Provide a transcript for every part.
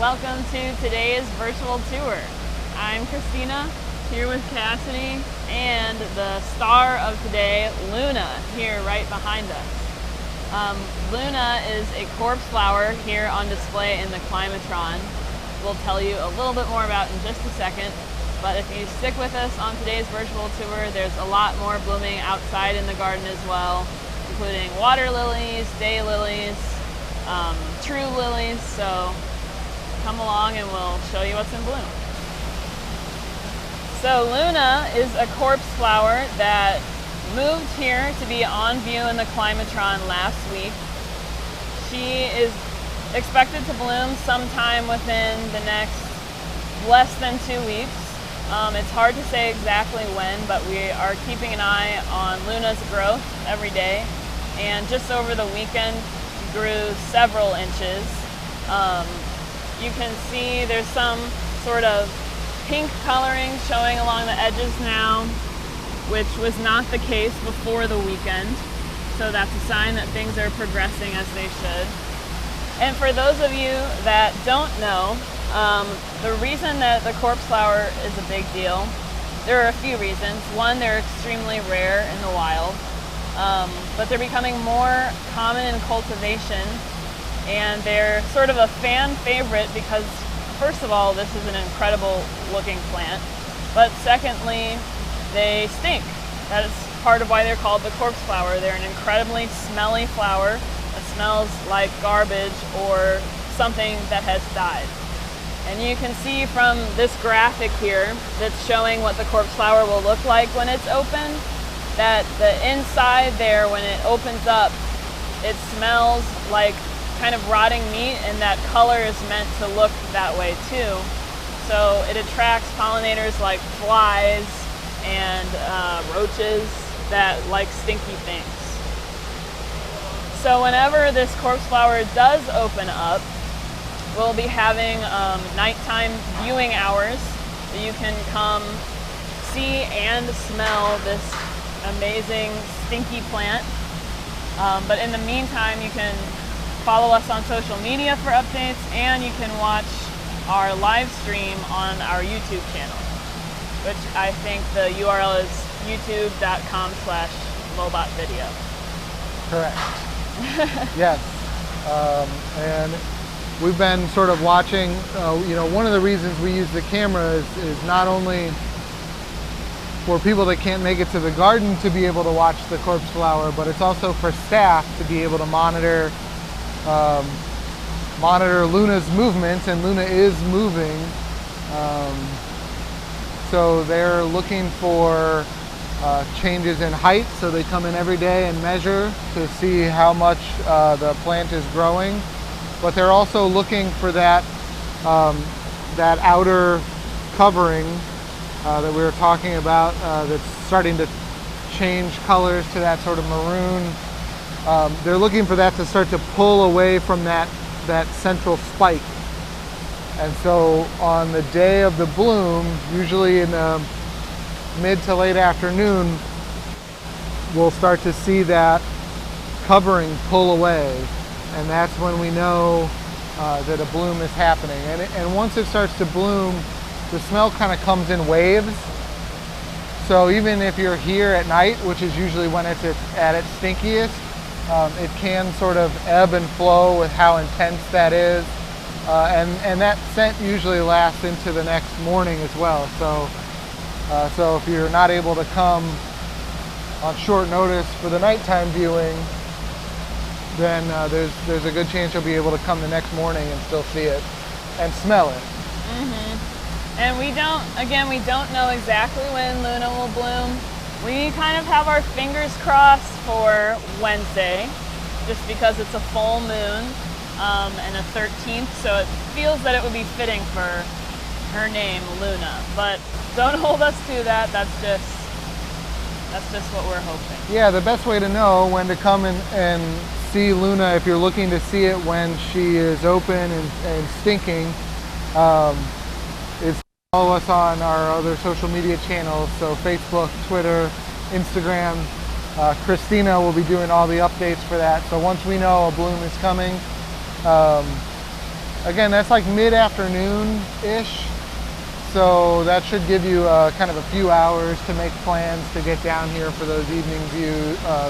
Welcome to today's virtual tour. I'm Kristina, here with Cassidy, and the star of today, Luna, here right behind us. Luna is a corpse flower here on display in the Climatron. We'll tell you a little bit more about in just a second, but if you stick with us on today's virtual tour, there's a lot more blooming outside in the garden as well, including water lilies, daylilies, true lilies, so come along and we'll show you what's in bloom. So Luna is a corpse flower that moved here to be on view in the Climatron last week. She is expected to bloom sometime within the next less than 2 weeks. It's hard to say exactly when, but we are keeping an eye on Luna's growth every day. And just over the weekend, she grew several inches. You can see there's some sort of pink coloring showing along the edges now, which was not the case before the weekend. So that's a sign that things are progressing as they should. And for those of you that don't know, the reason that the corpse flower is a big deal, there are a few reasons. One, they're extremely rare in the wild, but they're becoming more common in cultivation, and they're sort of a fan favorite because, first of all, this is an incredible looking plant, but secondly, they stink. That is part of why they're called the corpse flower. They're an incredibly smelly flower that smells like garbage or something that has died. And you can see from this graphic here that's showing what the corpse flower will look like when it's open, that the inside there, when it opens up, it smells like kind of rotting meat, and that color is meant to look that way too. So it attracts pollinators like flies and roaches that like stinky things. So whenever this corpse flower does open up, we'll be having nighttime viewing hours so you can come see and smell this amazing stinky plant. But in the meantime, you can follow us on social media for updates, and you can watch our live stream on our YouTube channel, which I think the URL is youtube.com/lobotvideo. Correct. Yes. And we've been sort of watching, one of the reasons we use the camera is not only for people that can't make it to the garden to be able to watch the corpse flower, but it's also for staff to be able to monitor Luna's movements, and Luna is moving. So they're looking for changes in height, so they come in every day and measure to see how much the plant is growing. But they're also looking for that outer covering that we were talking about that's starting to change colors to that sort of maroon. They're looking for that to start to pull away from that central spike. And so on the day of the bloom, usually in the mid to late afternoon, we'll start to see that covering pull away. And that's when we know that a bloom is happening. And once it starts to bloom, the smell kind of comes in waves. So even if you're here at night, which is usually when it's at its stinkiest, it can sort of ebb and flow with how intense that is. And that scent usually lasts into the next morning as well. So if you're not able to come on short notice for the nighttime viewing, then there's a good chance you'll be able to come the next morning and still see it and smell it. Mm-hmm. And we don't know exactly when Luna will bloom. We kind of have our fingers crossed for Wednesday, just because it's a full moon and a 13th, so it feels that it would be fitting for her name, Luna. But don't hold us to that. That's just what we're hoping. Yeah, the best way to know when to come and see Luna, if you're looking to see it when she is open and stinking, is follow us on our other social media channels, so Facebook, Twitter, Instagram. Kristina will be doing all the updates for that. So once we know a bloom is coming, Again, that's like mid-afternoon-ish. So that should give you kind of a few hours to make plans to get down here for those evening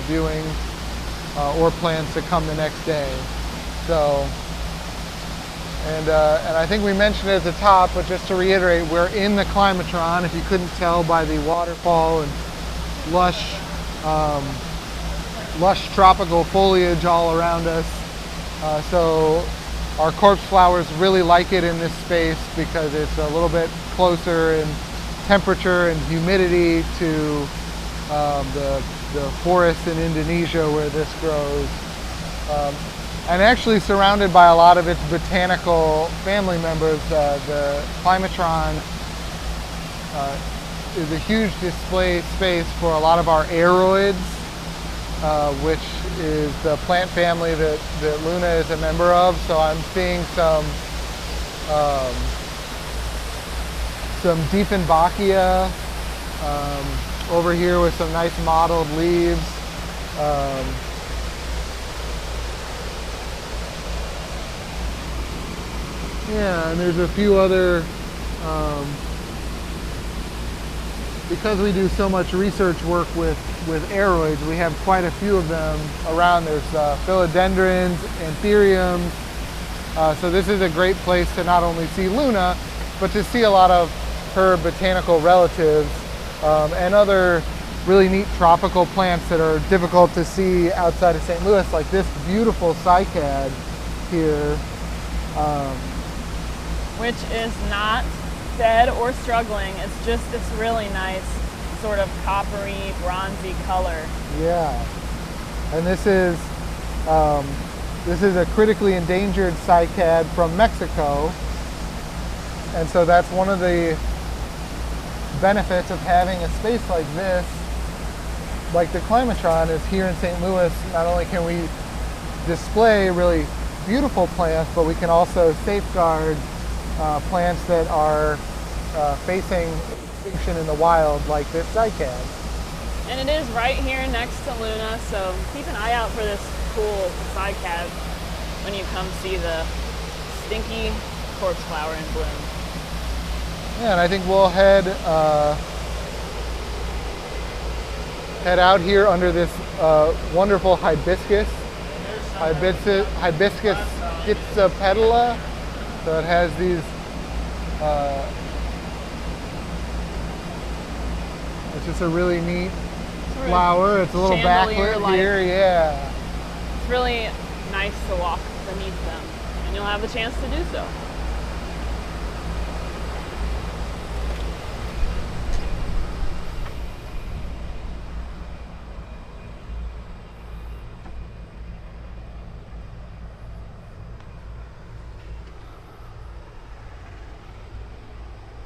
viewings or plans to come the next day. So, and I think we mentioned it at the top, but just to reiterate, we're in the Climatron, if you couldn't tell by the waterfall and lush, lush tropical foliage all around us. So our corpse flowers really like it in this space because it's a little bit closer in temperature and humidity to the forest in Indonesia where this grows. And actually surrounded by a lot of its botanical family members. The Climatron is a huge display space for a lot of our aroids, which is the plant family that Luna is a member of. So I'm seeing some Dieffenbachia over here with some nice mottled leaves. Yeah, and there's a few other, because we do so much research work with aroids, we have quite a few of them around. There's philodendrons, anthuriums. So this is a great place to not only see Luna, but to see a lot of her botanical relatives and other really neat tropical plants that are difficult to see outside of St. Louis, like this beautiful cycad here. Which is not dead or struggling. It's just this really nice sort of coppery, bronzy color. Yeah, and this is a critically endangered cycad from Mexico, and so that's one of the benefits of having a space like this, like the Climatron, is here in St. Louis. Not only can we display really beautiful plants, but we can also safeguard plants that are facing extinction in the wild, like this cycad. And it is right here next to Luna, so keep an eye out for this cool cycad when you come see the stinky corpse flower in bloom. Yeah, and I think we'll head out here under this wonderful hibiscus schizopetalum. So it has these, it's just a really neat flower. It's a little backlit here, yeah. It's really nice to walk beneath them, and you'll have the chance to do so.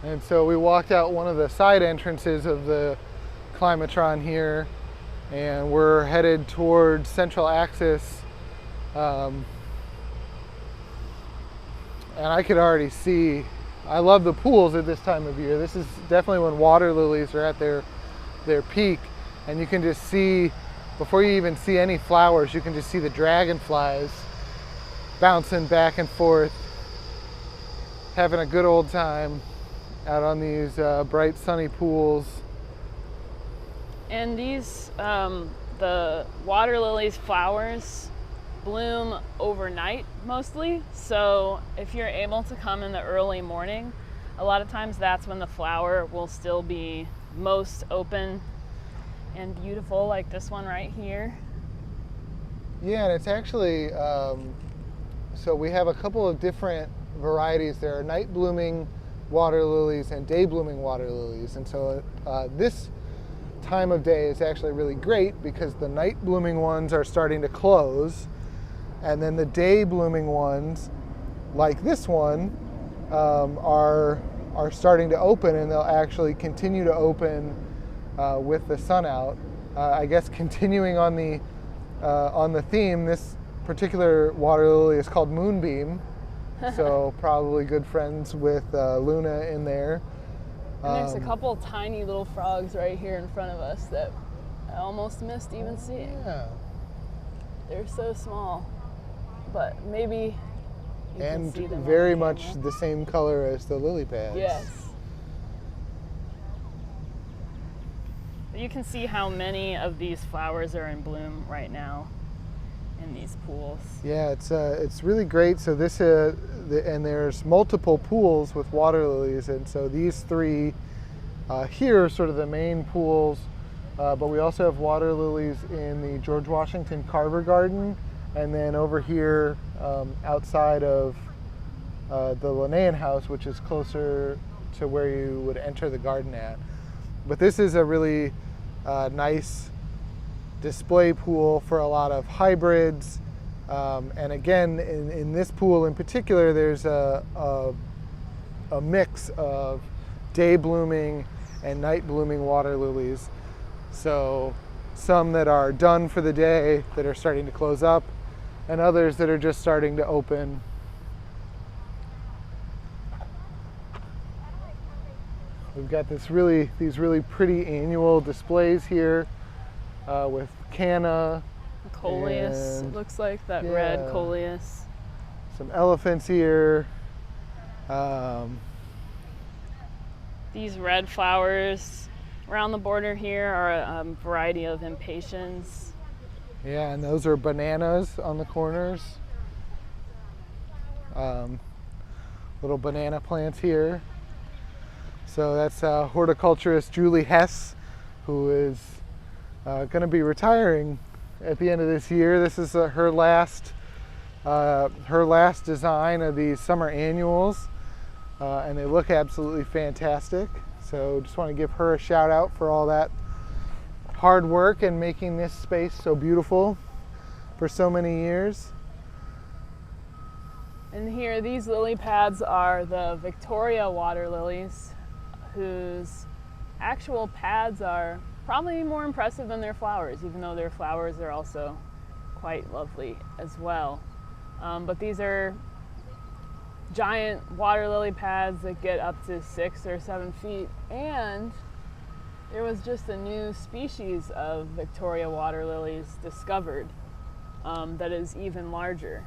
And so we walked out one of the side entrances of the Climatron here, and we're headed towards Central Axis. And I could already see, I love the pools at this time of year. This is definitely when water lilies are at their peak, and you can just see, before you even see any flowers, you can just see the dragonflies bouncing back and forth, having a good old time out on these bright sunny pools. And these, the water lilies flowers bloom overnight mostly. So if you're able to come in the early morning, a lot of times that's when the flower will still be most open and beautiful, like this one right here. Yeah, and it's actually, so we have a couple of different varieties. There are night blooming water lilies and day blooming water lilies, and so this time of day is actually really great because the night blooming ones are starting to close, and then the day blooming ones, like this one, are starting to open, and they'll actually continue to open with the sun out. I guess continuing on the theme, this particular water lily is called Moonbeam. So probably good friends with Luna in there. And there's a couple tiny little frogs right here in front of us that I almost missed even seeing. Yeah. They're so small, but maybe You can And see them on very the much camera. the same color as the lily pads. Yes. You can see how many of these flowers are in bloom right now in these pools. Yeah, it's really great. So this and there's multiple pools with water lilies, and so these three here are sort of the main pools. But we also have water lilies in the George Washington Carver Garden, and then over here outside of the Linnaean House, which is closer to where you would enter the garden at. But this is a really nice display pool for a lot of hybrids. And again, in this pool in particular, there's a mix of day blooming and night blooming water lilies. So some that are done for the day that are starting to close up, and others that are just starting to open. We've got these really pretty annual displays here with canna. Coleus, it looks like that red coleus. Some elephant's ear. These red flowers around the border here are a variety of impatiens. Yeah, and those are bananas on the corners. Little banana plants here. So that's horticulturist Julie Hess, who is going to be retiring at the end of this year. This is her last design of these summer annuals, and they look absolutely fantastic. So just want to give her a shout out for all that hard work and making this space so beautiful for so many years. And here, these lily pads are the Victoria water lilies, whose actual pads are probably more impressive than their flowers, even though their flowers are also quite lovely as well. But these are giant water lily pads that get up to 6 or 7 feet, and there was just a new species of Victoria water lilies discovered that is even larger,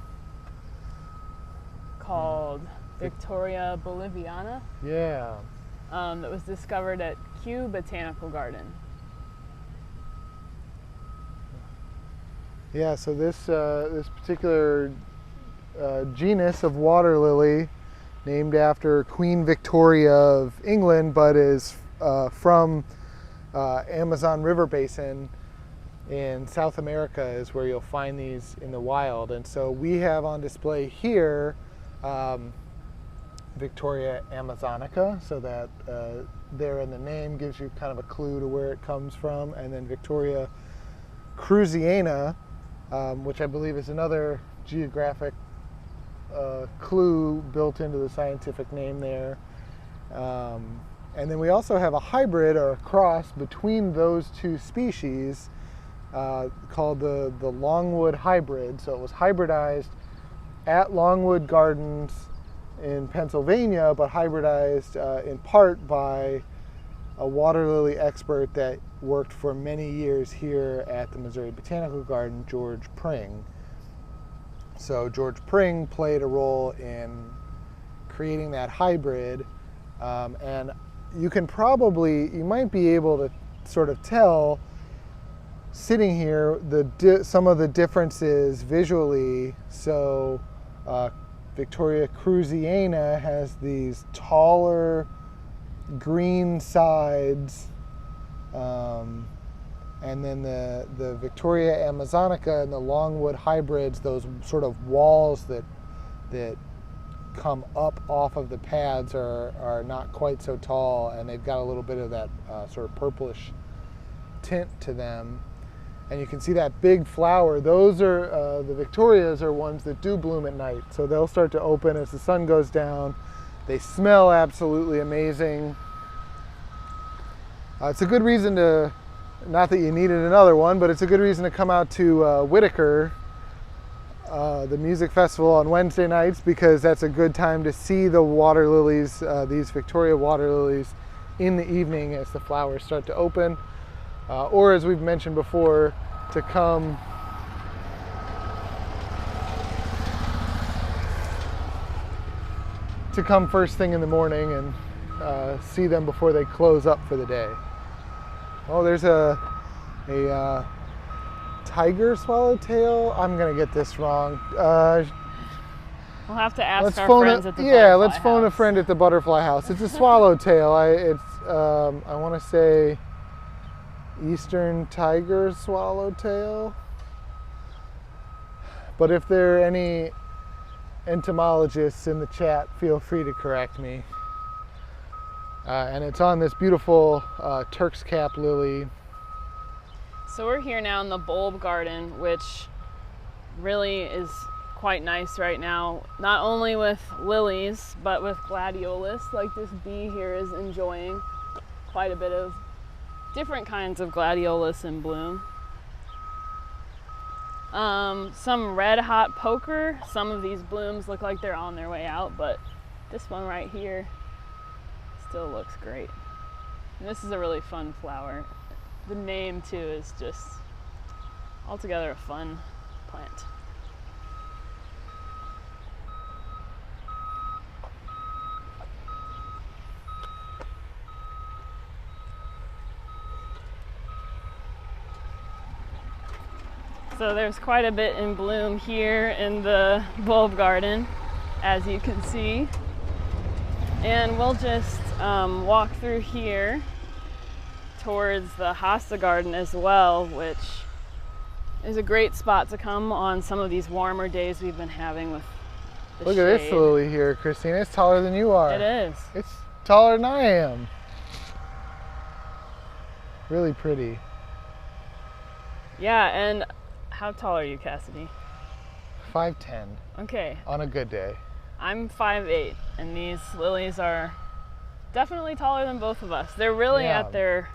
called Victoria boliviana. Yeah. That was discovered at Kew Botanical Garden. Yeah, so this particular genus of water lily, named after Queen Victoria of England, but is from Amazon River Basin in South America, is where you'll find these in the wild. And so we have on display here Victoria amazonica, so that there in the name gives you kind of a clue to where it comes from, and then Victoria cruziana, which I believe is another geographic clue built into the scientific name there. And then we also have a hybrid or a cross between those two species called the Longwood hybrid. So it was hybridized at Longwood Gardens in Pennsylvania, but hybridized in part by a water lily expert that worked for many years here at the Missouri Botanical Garden, George Pring. So George Pring played a role in creating that hybrid, and you might be able to sort of tell sitting here some of the differences visually. So Victoria cruziana has these taller green sides, and then the Victoria amazonica and the Longwood hybrids, those sort of walls that come up off of the pads are not quite so tall, and they've got a little bit of that sort of purplish tint to them. And you can see that big flower. Those are the Victorias are ones that do bloom at night, so they'll start to open as the sun goes down. They smell absolutely amazing. It's a good reason to, not that you needed another one, but it's a good reason to come out to Whitaker, the music festival on Wednesday nights, because that's a good time to see the water lilies, these Victoria water lilies, in the evening as the flowers start to open. Or as we've mentioned before, to come to come first thing in the morning and see them before they close up for the day. Oh, there's a tiger swallowtail. I'm gonna get this wrong. We'll have to ask our friends at the let's phone a friend at the butterfly house. It's a swallowtail. I want to say eastern tiger swallowtail. But if there are any entomologists in the chat, feel free to correct me. And it's on this beautiful Turk's cap lily. So we're here now in the bulb garden, which really is quite nice right now, not only with lilies, but with gladiolus, like this bee here is enjoying quite a bit of different kinds of gladiolus in bloom. Some red hot poker. Some of these blooms look like they're on their way out, but this one right here still looks great. And this is a really fun flower. The name too is just altogether a fun plant. So there's quite a bit in bloom here in the bulb garden, as you can see. And we'll just walk through here towards the Hosta garden as well, which is a great spot to come on some of these warmer days we've been having with the Look shade. at this lily here, Kristina. It's taller than you are. It is. It's taller than I am. Really pretty. Yeah, and how tall are you, Cassidy? 5'10". Okay. On a good day. I'm 5'8", and these lilies are definitely taller than both of us. They're really at their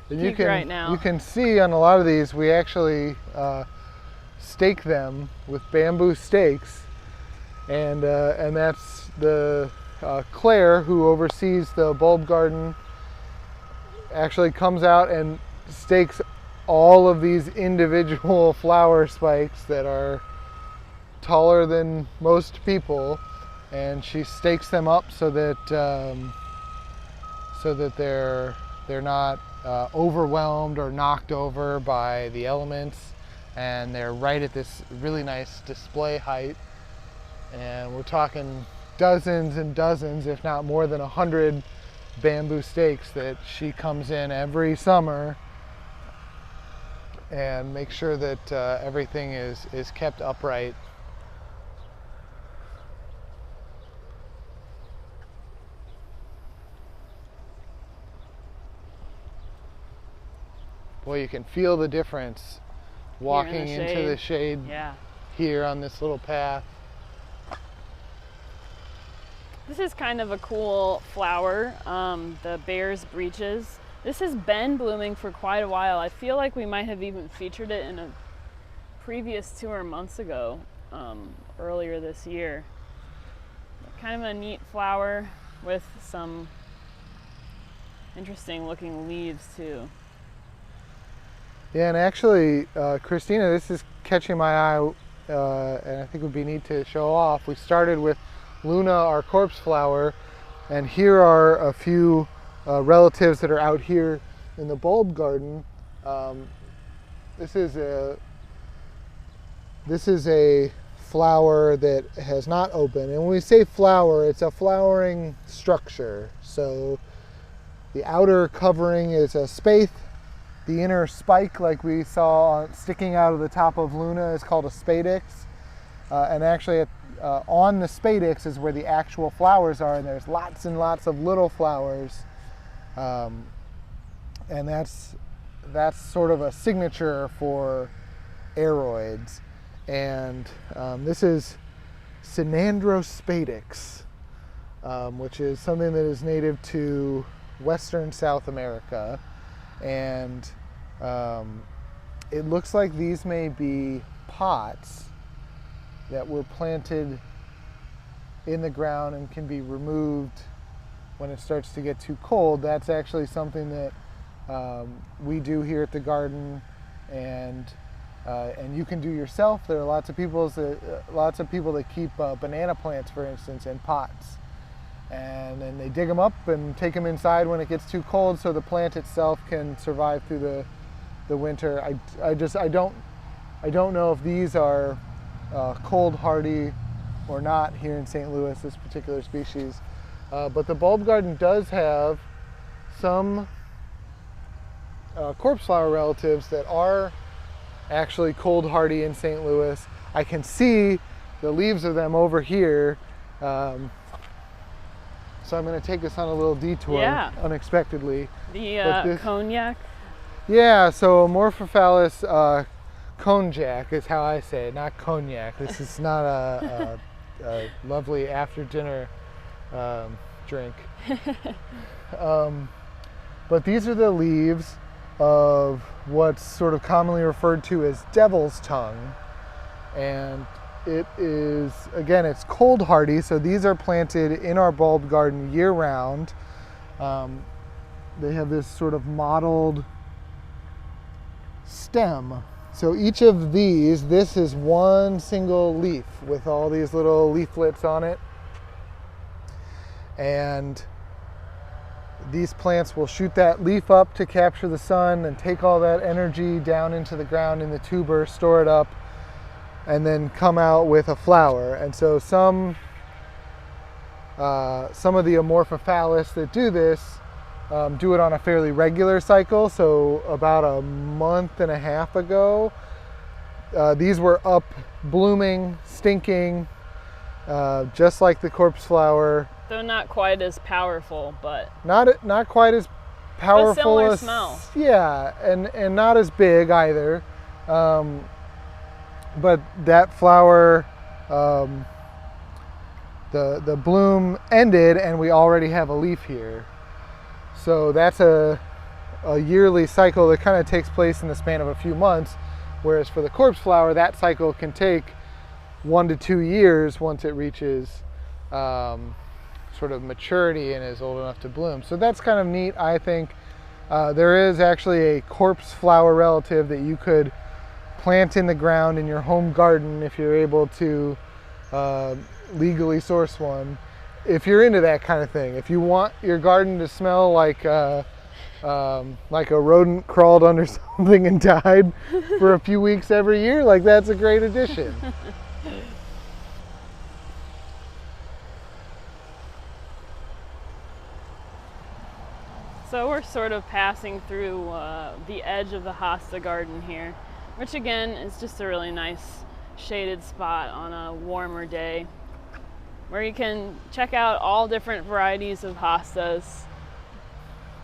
peak right now. You can see on a lot of these, we actually stake them with bamboo stakes, and that's the Claire, who oversees the bulb garden, actually comes out and stakes all of these individual flower spikes that are taller than most people, and she stakes them up so that they're not overwhelmed or knocked over by the elements, and they're right at this really nice display height. And we're talking dozens and dozens, if not more than 100 bamboo stakes that she comes in every summer and make sure that everything is kept upright. Boy, you can feel the difference walking into the shade here on this little path. This is kind of a cool flower, the bear's breeches. This has been blooming for quite a while. I feel like we might have even featured it in a previous tour months ago, earlier this year. Kind of a neat flower with some interesting looking leaves too. Yeah, and actually, Kristina, this is catching my eye, and I think would be neat to show off. We started with Luna, our corpse flower, and here are a few relatives that are out here in the bulb garden. This is a flower that has not opened, and when we say flower, it's a flowering structure. So the outer covering is a spathe. The inner spike, like we saw sticking out of the top of Luna, is called a spadix. And actually on the spadix is where the actual flowers are, and there's lots and lots of little flowers. And that's sort of a signature for aroids. And this is Synandrospadix, which is something that is native to Western South America. And it looks like these may be pots that were planted in the ground and can be removed when it starts to get too cold. That's actually something that we do here at the garden, and you can do yourself. There are lots of people that keep banana plants, for instance, in pots, and then they dig them up and take them inside when it gets too cold so the plant itself can survive through the winter. I don't know if these are cold hardy or not here in St. Louis, this particular species. But the bulb garden does have some corpse flower relatives that are actually cold hardy in St. Louis. I can see the leaves of them over here. So I'm going to take us on a little detour unexpectedly. The cognac? Yeah, so Amorphophallus cognac is how I say it, not cognac. This is not a lovely after dinner drink. But these are the leaves of what's sort of commonly referred to as devil's tongue. And it is, again, it's cold hardy, so these are planted in our bulb garden year round. They have this sort of mottled stem. So each of these, this is one single leaf with all these little leaflets on it. And these plants will shoot that leaf up to capture the sun and take all that energy down into the ground in the tuber, store it up, and then come out with a flower. And so some of the Amorphophallus that do this do it on a fairly regular cycle. So about a month and a half ago, these were up, blooming, stinking, just like the corpse flower. Though not quite as powerful, but not quite as powerful. But similar as, smell. Yeah, and not as big either. But that flower, the bloom ended, and we already have a leaf here. So that's a yearly cycle that kind of takes place in the span of a few months, whereas for the corpse flower, that cycle can take 1 to 2 years once it reaches sort of maturity and is old enough to bloom. So that's kind of neat, I think. There is actually a corpse flower relative that you could plant in the ground in your home garden if you're able to legally source one. If you're into that kind of thing, if you want your garden to smell like a rodent crawled under something and died for a few weeks every year, like that's a great addition. So we're sort of passing through the edge of the Hosta garden here, which again is just a really nice shaded spot on a warmer day, where you can check out all different varieties of hostas.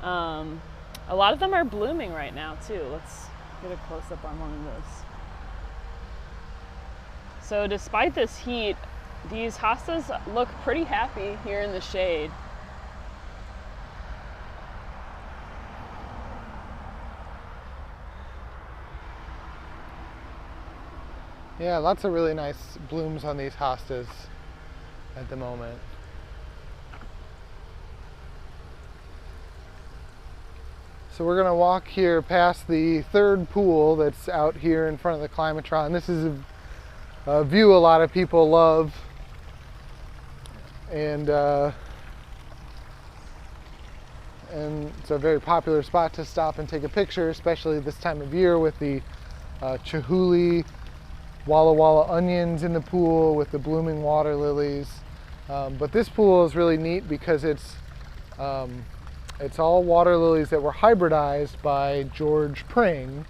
A lot of them are blooming right now too. Let's get a close-up on one of those. So despite this heat, these hostas look pretty happy here in the shade. Yeah, lots of really nice blooms on these hostas at the moment. So we're gonna walk here past the third pool that's out here in front of the Climatron. This is a view a lot of people love, and it's a very popular spot to stop and take a picture, especially this time of year with the chihuly, Walla Walla onions in the pool with the blooming water lilies. But this pool is really neat because it's all water lilies that were hybridized by George Pring,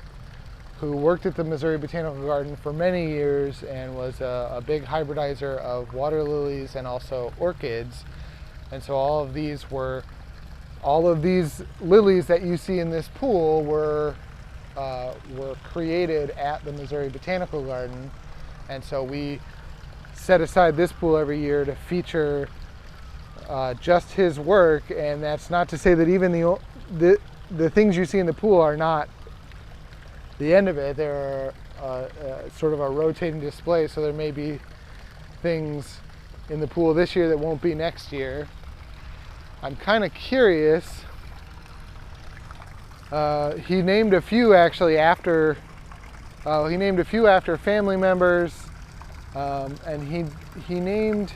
who worked at the Missouri Botanical Garden for many years and was a big hybridizer of water lilies and also orchids. And so all of these lilies that you see in this pool were created at the Missouri Botanical Garden. And so we set aside this pool every year to feature just his work. And that's not to say that even the things you see in the pool are not the end of it. They're sort of a rotating display, so there may be things in the pool this year that won't be next year. I'm kind of curious. He named a few actually after family members, and he named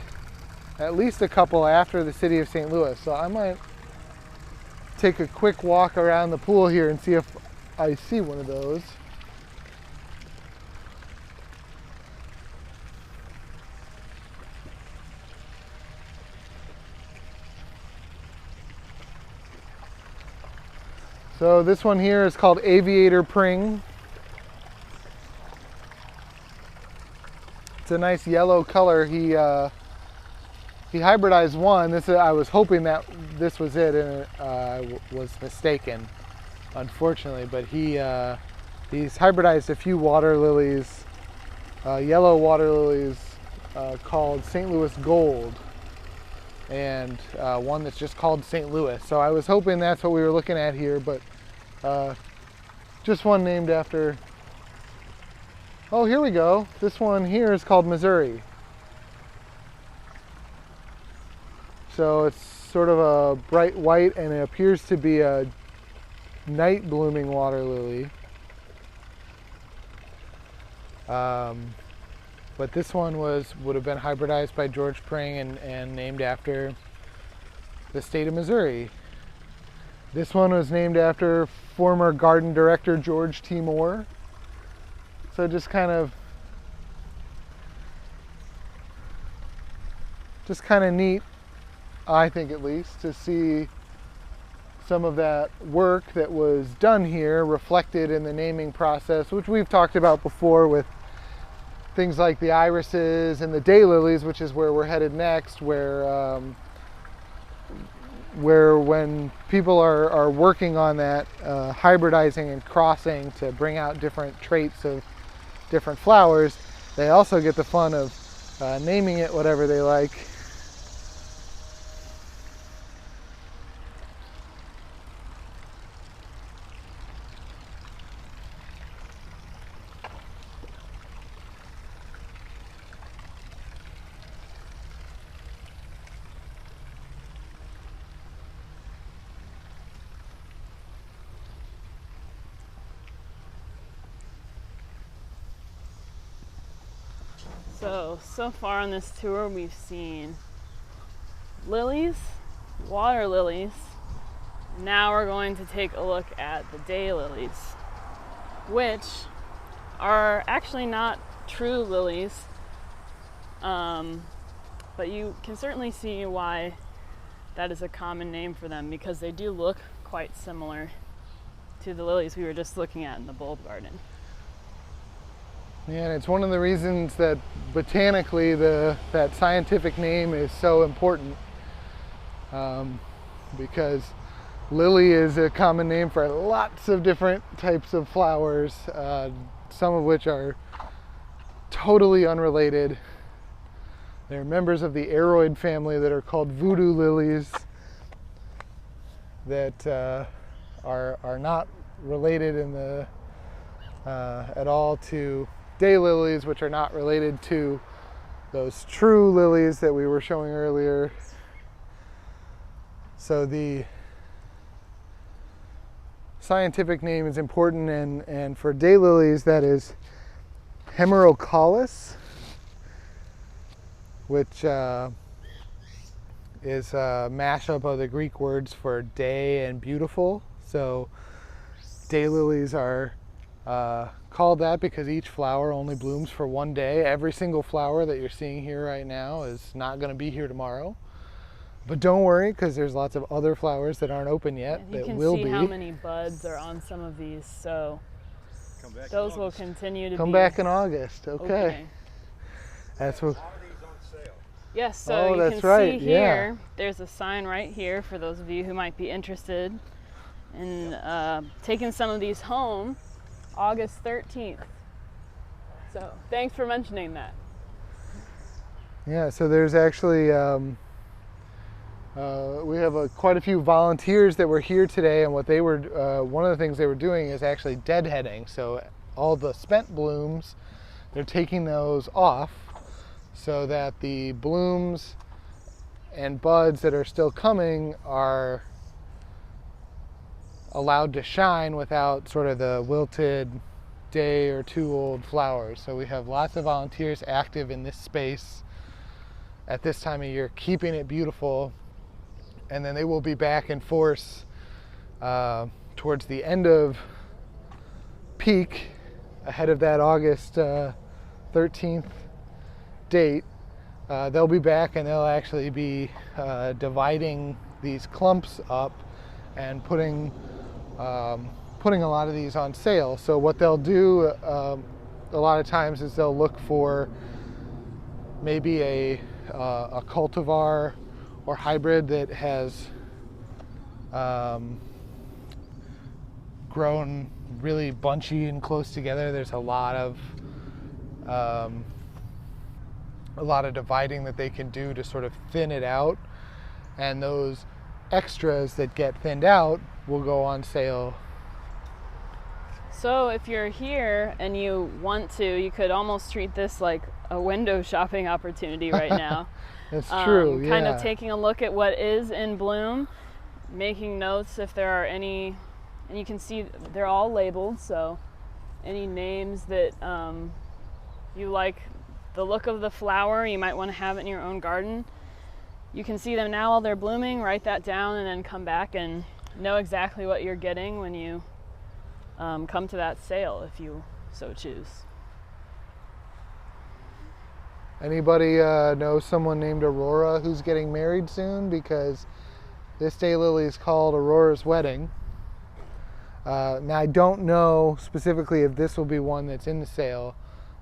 at least a couple after the city of St. Louis. So I might take a quick walk around the pool here and see if I see one of those. So this one here is called Aviator Pring. It's a nice yellow color. He hybridized one. I was hoping that this was it, and I was mistaken, unfortunately. But he's hybridized a few water lilies, yellow water lilies called St. Louis Gold, and one that's just called St. Louis. So I was hoping that's what we were looking at here, but just one named after. Oh, here we go. This one here is called Missouri. So it's sort of a bright white, and it appears to be a night blooming water lily. But this one would have been hybridized by George Pring and named after the state of Missouri. This one was named after former garden director George T. Moore. So just kind of neat, I think at least, to see some of that work that was done here reflected in the naming process, which we've talked about before with things like the irises and the daylilies, which is where we're headed next, where when people are working on that hybridizing and crossing to bring out different traits of different flowers, they also get the fun of naming it whatever they like. So far on this tour we've seen lilies, water lilies. Now we're going to take a look at the daylilies, which are actually not true lilies, but you can certainly see why that is a common name for them, because they do look quite similar to the lilies we were just looking at in the bulb garden. Yeah, and it's one of the reasons that botanically that scientific name is so important, because lily is a common name for lots of different types of flowers, some of which are totally unrelated. They're members of the aroid family that are called voodoo lilies that are not related in the at all to daylilies, which are not related to those true lilies that we were showing earlier. So the scientific name is important, and for daylilies that is hemerocallis, which is a mashup of the Greek words for day and beautiful. So daylilies are called that because each flower only blooms for one day. Every single flower that you're seeing here right now is not going to be here tomorrow. But don't worry, because there's lots of other flowers that aren't open yet that will be. You can see how many buds are on some of these, so those will continue to come back in August. Okay. That's what. Yes, so oh, you that's can right. see here, there's a sign right here for those of you who might be interested in taking some of these home. August 13th. So thanks for mentioning that. Yeah, so there's actually, we have quite a few volunteers that were here today, and what they were, one of the things they were doing is actually deadheading. So all the spent blooms, they're taking those off so that the blooms and buds that are still coming are allowed to shine without sort of the wilted day or two old flowers. So we have lots of volunteers active in this space at this time of year, keeping it beautiful. And then they will be back in force towards the end of peak, ahead of that August 13th date. They'll be back and they'll actually be dividing these clumps up and putting a lot of these on sale. So what they'll do a lot of times is they'll look for maybe a cultivar or hybrid that has grown really bunchy and close together. There's a lot of dividing that they can do to sort of thin it out, and those extras that get thinned out will go on sale. So if you're here and you want to, you could almost treat this like a window shopping opportunity right now. It's true, yeah. Kind of taking a look at what is in bloom, making notes if there are any, and you can see they're all labeled, so any names that you like the look of the flower, you might want to have it in your own garden. You can see them now while they're blooming, write that down, and then come back and know exactly what you're getting when you come to that sale, if you so choose. Anybody know someone named Aurora who's getting married soon? Because this daylily is called Aurora's Wedding. Now I don't know specifically if this will be one that's in the sale.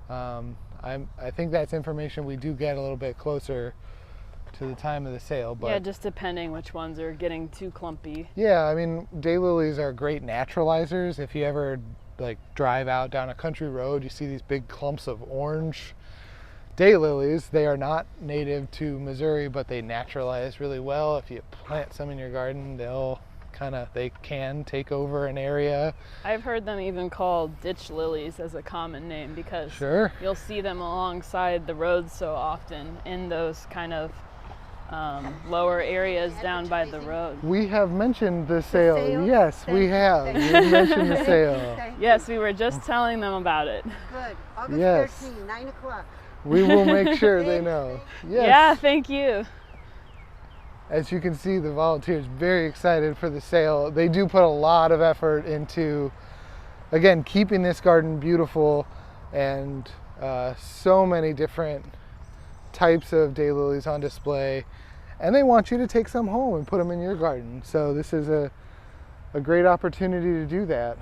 I think that's information we do get a little bit closer to the time of the sale. But yeah, just depending which ones are getting too clumpy. Yeah, I mean, daylilies are great naturalizers. If you ever like drive out down a country road, you see these big clumps of orange daylilies. They are not native to Missouri, but they naturalize really well. If you plant some in your garden, they can take over an area. I've heard them even called ditch lilies as a common name, because Sure. You'll see them alongside the roads so often in those kind of lower areas down by the road. We have mentioned the sale. sale? Yes, we have. We've mentioned the sale. Yes, we were just telling them about it. Good. August Yes. 13, 9 o'clock. We will make sure they know. Yes. Yeah, thank you. As you can see, the volunteers very excited for the sale. They do put a lot of effort into, again, keeping this garden beautiful, and so many different types of daylilies on display. And they want you to take some home and put them in your garden. So this is a great opportunity to do that.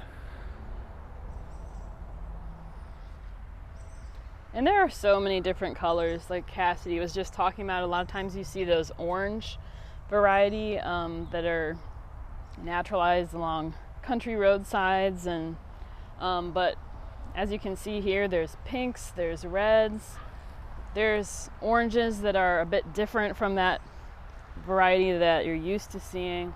And there are so many different colors, like Cassidy was just talking about. A lot of times you see those orange variety that are naturalized along country roadsides, and but as you can see here, there's pinks, there's reds, there's oranges that are a bit different from that variety that you're used to seeing.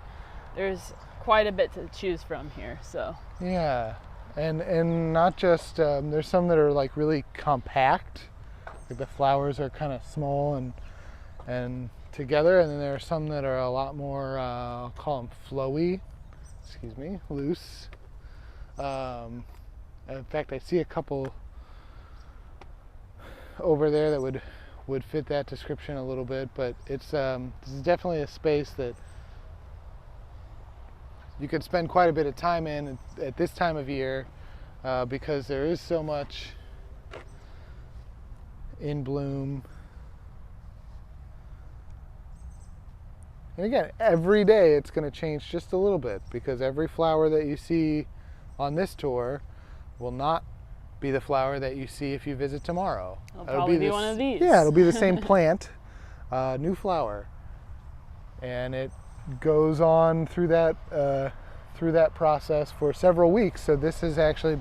There's quite a bit to choose from here. So Yeah, and not just there's some that are like really compact, like the flowers are kind of small and together, and then there are some that are a lot more I'll call them flowy, loose. In fact, I see a couple over there that would fit that description a little bit, but it's this is definitely a space that you could spend quite a bit of time in at this time of year, because there is so much in bloom. And again, every day it's going to change just a little bit, because every flower that you see on this tour will not be the flower that you see if you visit tomorrow. it'll probably be one of these. Yeah, it'll be the same plant, new flower, and it goes on through that process for several weeks. So this is actually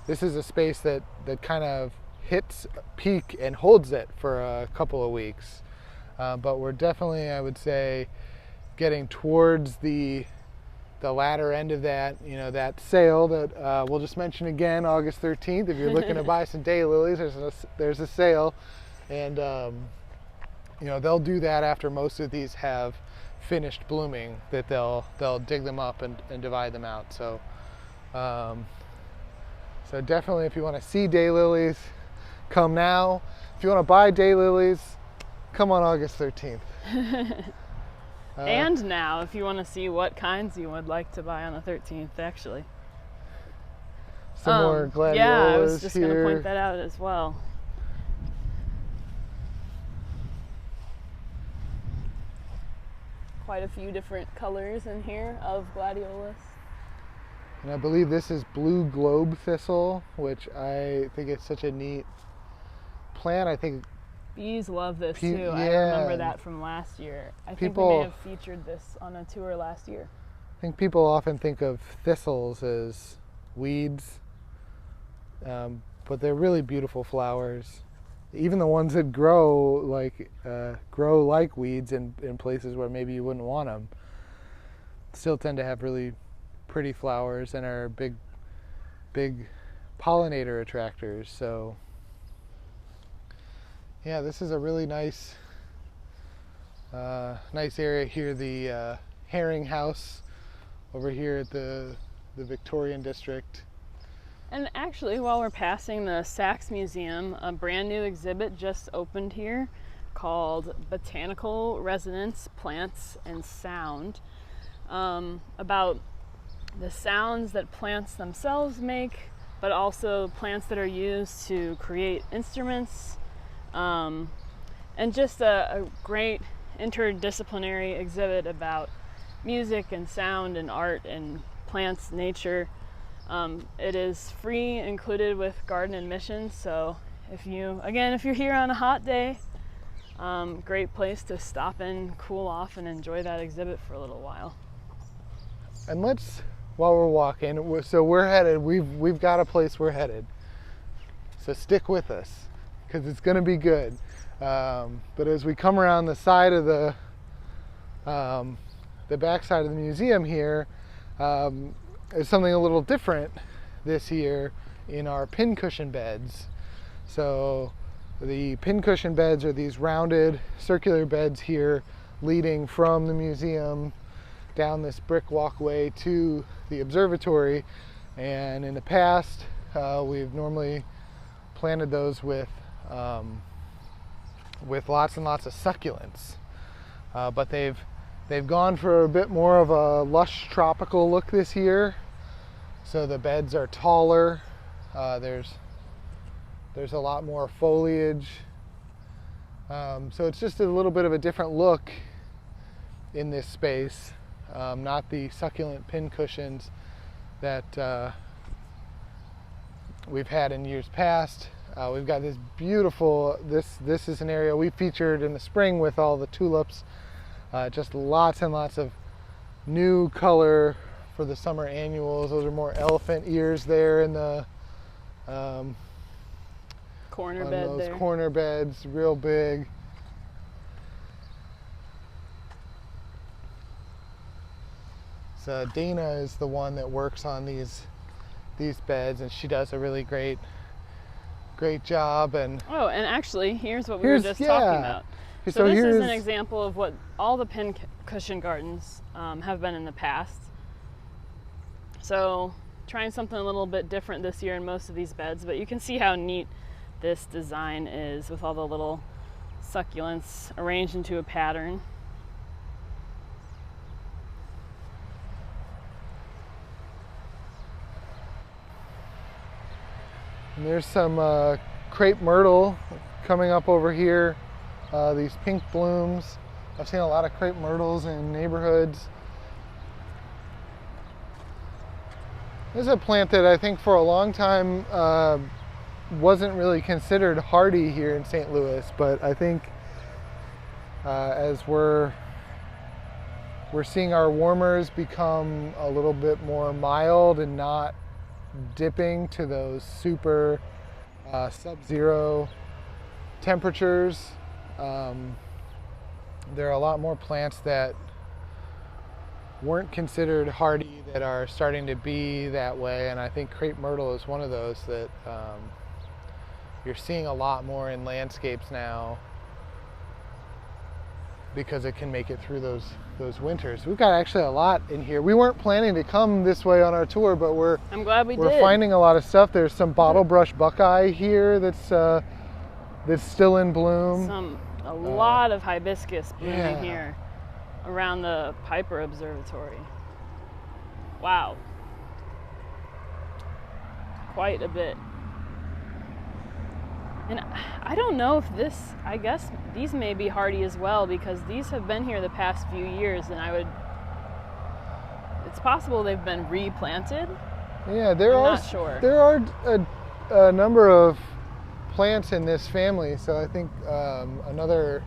this is a space that kind of hits peak and holds it for a couple of weeks. But we're definitely, I would say, getting towards the latter end of that, that sale that we'll just mention again, August 13th. If you're looking to buy some daylilies, there's a sale, and they'll do that after most of these have finished blooming. That they'll dig them up and divide them out. So definitely, if you want to see daylilies, come now. If you want to buy daylilies, come on August 13th. And now, if you want to see what kinds you would like to buy on the 13th, actually. Some more gladiolus. Yeah, I was just going to point that out as well. Quite a few different colors in here of gladiolus. And I believe this is blue globe thistle, which I think is such a neat plant. I think bees love this too. Yeah. I remember that from last year. I think we may have featured this on a tour last year. I think people often think of thistles as weeds, but they're really beautiful flowers. Even the ones that grow like weeds in places where maybe you wouldn't want them still tend to have really pretty flowers and are big pollinator attractors. So yeah, this is a really nice area here. The Herring House over here at the Victorian district. And actually, while we're passing the Sachs Museum, a brand new exhibit just opened here called Botanical Resonance, Plants and Sound, about the sounds that plants themselves make, but also plants that are used to create instruments, and just a great interdisciplinary exhibit about music and sound and art and plants, nature. It is free, included with garden admission, so if you're here on a hot day, great place to stop in, cool off, and enjoy that exhibit for a little while. And while we're walking, so we're headed, we've got a place we're headed, so stick with us because it's going to be good. But as we come around the side of the back side of the museum here, there's something a little different this year in our pincushion beds. So the pincushion beds are these rounded circular beds here leading from the museum down this brick walkway to the observatory. And in the past, we've normally planted those with lots and lots of succulents. But they've gone for a bit more of a lush tropical look this year. So the beds are taller. There's a lot more foliage. So it's just a little bit of a different look in this space. Not the succulent pin cushions that we've had in years past. We've got this beautiful, this is an area we featured in the spring with all the tulips. Just lots and lots of new color for the summer annuals. Those are more elephant ears there in the corner bed those there. Corner beds, real big. So Dana is the one that works on these beds, and she does a really great job. And actually, here's what we were just talking about. So this is an example of what all the pin cushion gardens have been in the past. So trying something a little bit different this year in most of these beds, but you can see how neat this design is with all the little succulents arranged into a pattern. And there's some crepe myrtle coming up over here. These pink blooms. I've seen a lot of crepe myrtles in neighborhoods. This is a plant that I think for a long time wasn't really considered hardy here in St. Louis, but I think as we're seeing our warmers become a little bit more mild and not dipping to those super sub-zero temperatures, there are a lot more plants that weren't considered hardy that are starting to be that way, and I think crepe myrtle is one of those that you're seeing a lot more in landscapes now because it can make it through those winters. We've got actually a lot in here. We weren't planning to come this way on our tour, but I'm glad we're finding a lot of stuff. There's some bottle brush buckeye here that's that's still in bloom. A lot of hibiscus blooming yeah. here around the Piper Observatory. Wow. Quite a bit. And I don't know if I guess these may be hardy as well, because these have been here the past few years, and it's possible they've been replanted. Yeah, I'm not sure. There are a number of plants in this family, so I think another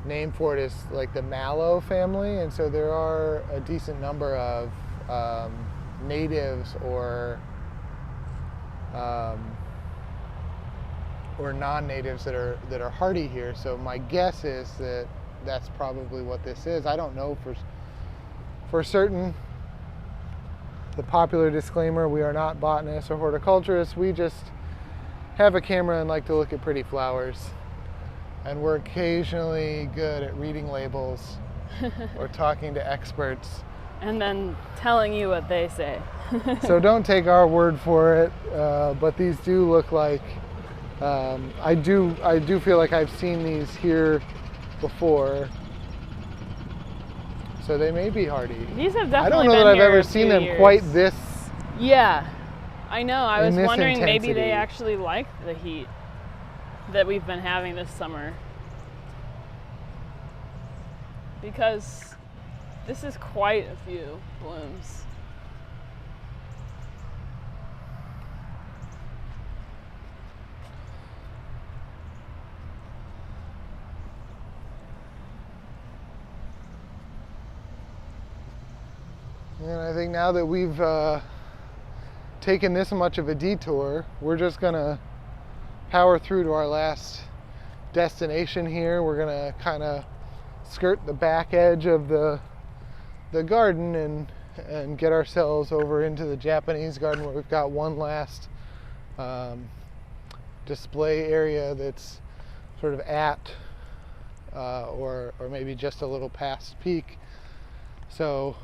name for it is like the mallow family, and so there are a decent number of natives or non-natives that are hardy here. So my guess is that that's probably what this is. I don't know for certain. The popular disclaimer: we are not botanists or horticulturists. We just have a camera and like to look at pretty flowers. And we're occasionally good at reading labels or talking to experts. And then telling you what they say. So don't take our word for it, but these do look like, I do feel like I've seen these here before. So they may be hardy. These have definitely been here I don't know that I've ever seen them years. quite this. Yeah, I know. I was wondering intensity. maybe they actually like the heat that we've been having this summer. Because this is quite a few blooms. And I think now that we've taken this much of a detour, we're just gonna power through to our last destination here. We're gonna kind of skirt the back edge of the garden and get ourselves over into the Japanese garden, where we've got one last display area that's sort of at or maybe just a little past peak. So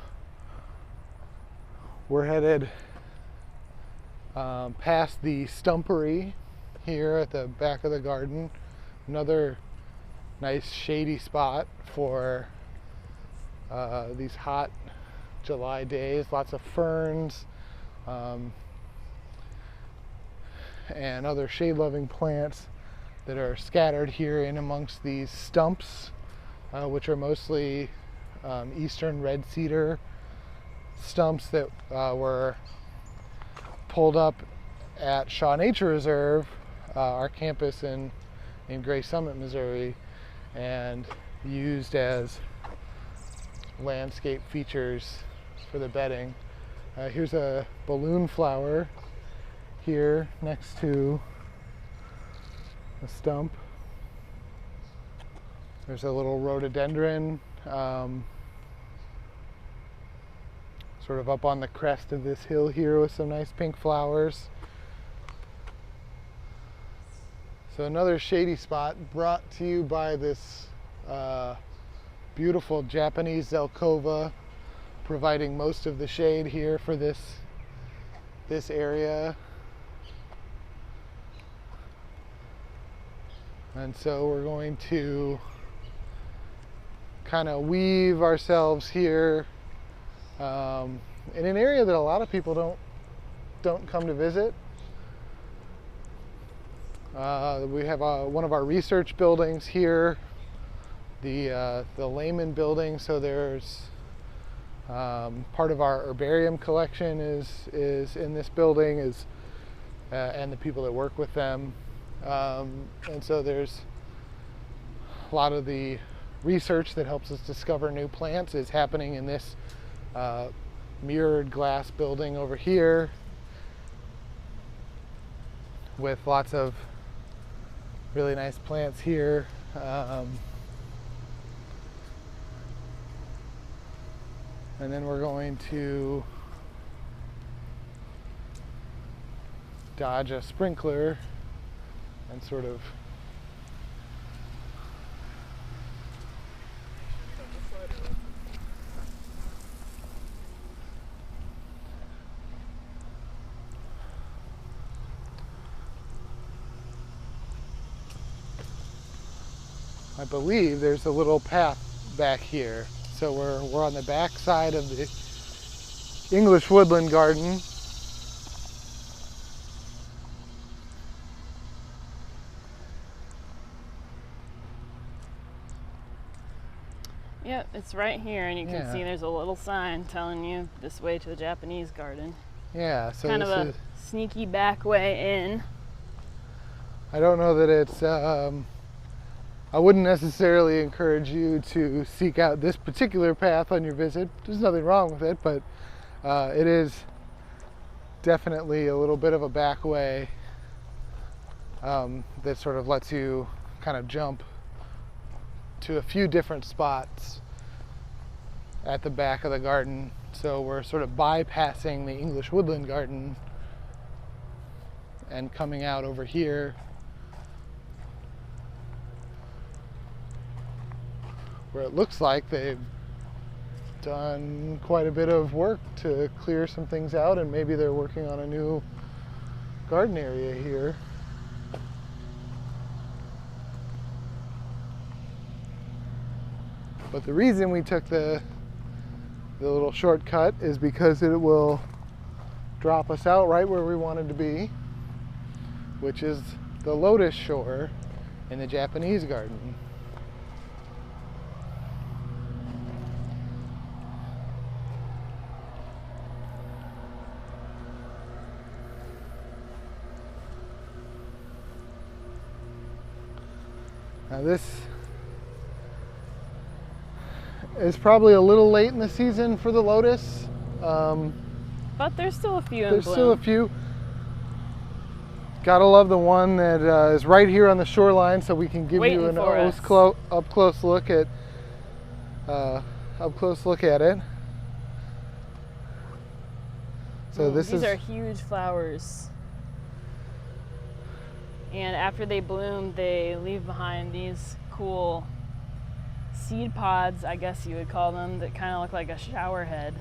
we're headed past the stumpery here at the back of the garden. Another nice shady spot for these hot July days. Lots of ferns and other shade-loving plants that are scattered here in amongst these stumps, which are mostly eastern red cedar stumps that were pulled up at Shaw Nature Reserve, our campus in Gray Summit, Missouri, and used as landscape features for the bedding. Here's a balloon flower here next to a stump. There's a little rhododendron sort of up on the crest of this hill here with some nice pink flowers. So another shady spot brought to you by this beautiful Japanese Zelkova, providing most of the shade here for this area. And so we're going to kind of weave ourselves here in an area that a lot of people don't come to visit. We have one of our research buildings here, the Lehman building. So there's part of our herbarium collection is in this building, and the people that work with them. And so there's a lot of the research that helps us discover new plants is happening in this mirrored glass building over here, with lots of really nice plants here. And then we're going to dodge a sprinkler and sort of I believe there's a little path back here. So we're on the back side of the English woodland garden. Yep, it's right here, and you can see there's a little sign telling you this way to the Japanese garden. Yeah, so kind of a sneaky back way in. I don't know that it's, I wouldn't necessarily encourage you to seek out this particular path on your visit. There's nothing wrong with it, but it is definitely a little bit of a back way that sort of lets you kind of jump to a few different spots at the back of the garden. So we're sort of bypassing the English woodland garden and coming out over here where it looks like they've done quite a bit of work to clear some things out, and maybe they're working on a new garden area here. But the reason we took the little shortcut is because it will drop us out right where we wanted to be, which is the Lotus shore in the Japanese garden. Now this is probably a little late in the season for the Lotus. But there's still a few in bloom. There's still a few. Gotta love the one that is right here on the shoreline, so we can give you an up close look at it. So these are huge flowers. And after they bloom, they leave behind these cool seed pods, I guess you would call them, that kind of look like a shower head.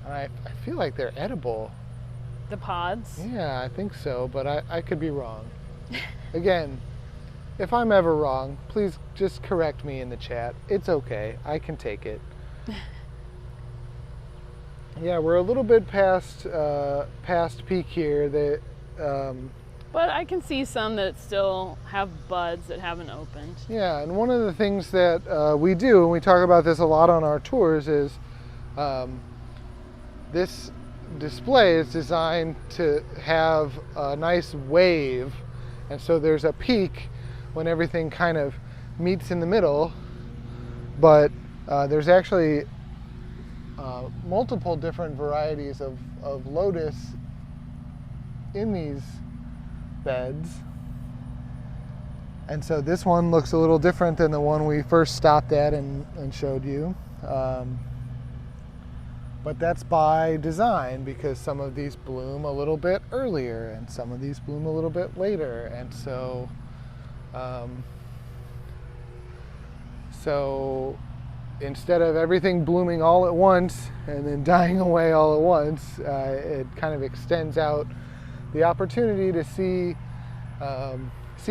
I feel like they're edible. The pods? Yeah, I think so, but I could be wrong. Again, if I'm ever wrong, please just correct me in the chat. It's okay. I can take it. Yeah, we're a little bit past peak here. But I can see some that still have buds that haven't opened. Yeah, and one of the things that we do, and we talk about this a lot on our tours, is this display is designed to have a nice wave, and so there's a peak when everything kind of meets in the middle, but there's actually multiple different varieties of lotus in these beds, and so this one looks a little different than the one we first stopped at and showed you, but that's by design, because some of these bloom a little bit earlier and some of these bloom a little bit later, and so instead of everything blooming all at once and then dying away all at once, it kind of extends out the opportunity to see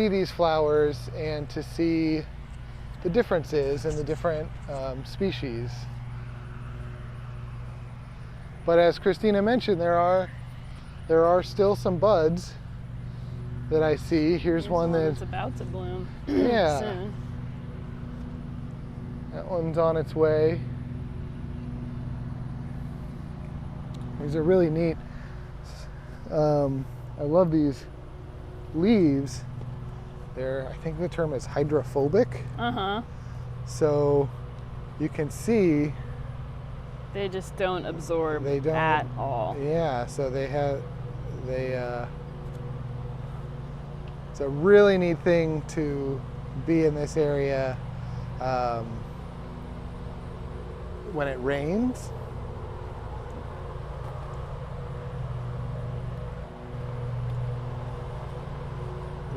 these flowers and to see the differences in the different species. But as Kristina mentioned, there are still some buds that I see. Here's one that's about to bloom. Yeah. Soon. That one's on its way. These are really neat. I love these leaves. I think the term is hydrophobic. Uh-huh. So you can see they just don't absorb at all. Yeah, so it's a really neat thing to be in this area when it rains.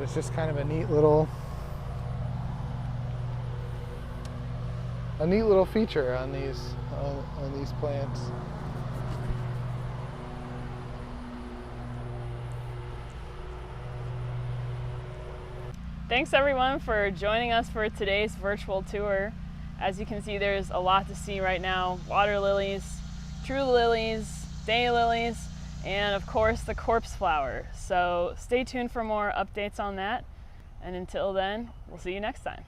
It's just kind of a neat little feature on these plants. Thanks everyone for joining us for today's virtual tour. As you can see, there's a lot to see right now. Water lilies, true lilies, daylilies, and of course the corpse flower. So stay tuned for more updates on that. And until then, we'll see you next time.